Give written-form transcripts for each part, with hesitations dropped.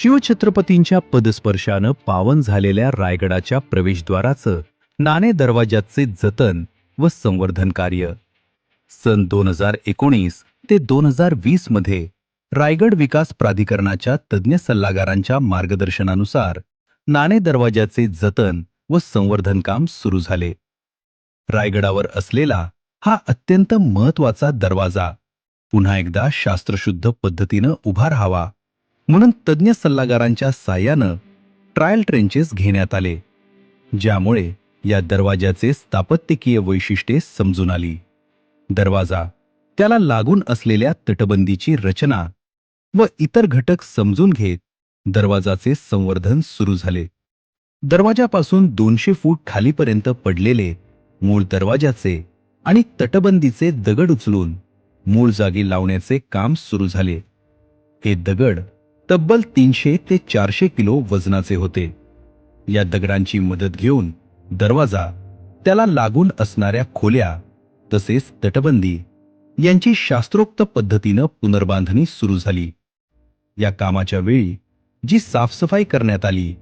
शिवछत्रपतींच्या पदस्पर्शानं पावन झालेल्या रायगडाच्या प्रवेशद्वाराचं नाणे दरवाजाचे जतन व संवर्धन कार्य सन 2019 ते 2020 मध्ये रायगड विकास प्राधिकरणाच्या तज्ज्ञ सल्लागारांच्या मार्गदर्शनानुसार नाणे दरवाजाचे जतन व संवर्धन काम सुरू झाले. रायगडावर असलेला हा अत्यंत महत्त्वाचा दरवाजा पुन्हा एकदा शास्त्रशुद्ध पद्धतीनं उभा राहावा म्हणून तज्ज्ञ सल्लागारांच्या साहाय्यानं ट्रायल ट्रेंचेस घेण्यात आले, ज्यामुळे या दरवाजाचे स्थापत्यकीय वैशिष्ट्ये समजून आली. दरवाजा, त्याला लागून असलेल्या तटबंदीची रचना व इतर घटक समजून घेत दरवाजाचे संवर्धन सुरू झाले. दरवाजापासून 200 फूट खालीपर्यंत पडलेले मूळ दरवाजाचे आणि तटबंदीचे दगड उचलून मूळ जागी लावण्याचे काम सुरू झाले. हे दगड तब्बल 300 ते 400 किलो वजनाचे होते. या दगडांची मदत घेऊन दरवाजा, त्याला लागून असणाऱ्या खोल्या तसेच तटबंदी यांची शास्त्रोक्त पद्धतीनं पुनर्बांधणी सुरू झाली. या कामाच्या वेळी जी साफसफाई करण्यात आली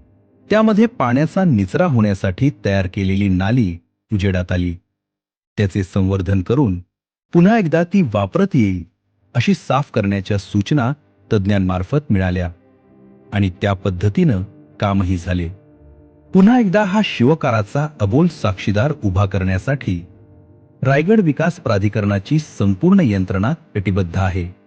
त्यामध्ये पाण्याचा निचरा होण्यासाठी तयार केलेली नाली उजेडात आली. त्याचे संवर्धन करून पुन्हा एकदा ती वापरता येईल अशी साफ करण्याच्या सूचना तज्ज्ञांमार्फत मिळाल्या आणि त्या पद्धतीनं कामही झाले. पुन्हा एकदा हा शिवकाराचा अबोल साक्षीदार उभा करण्यासाठी रायगड विकास प्राधिकरणाची संपूर्ण यंत्रणा कटिबद्ध आहे.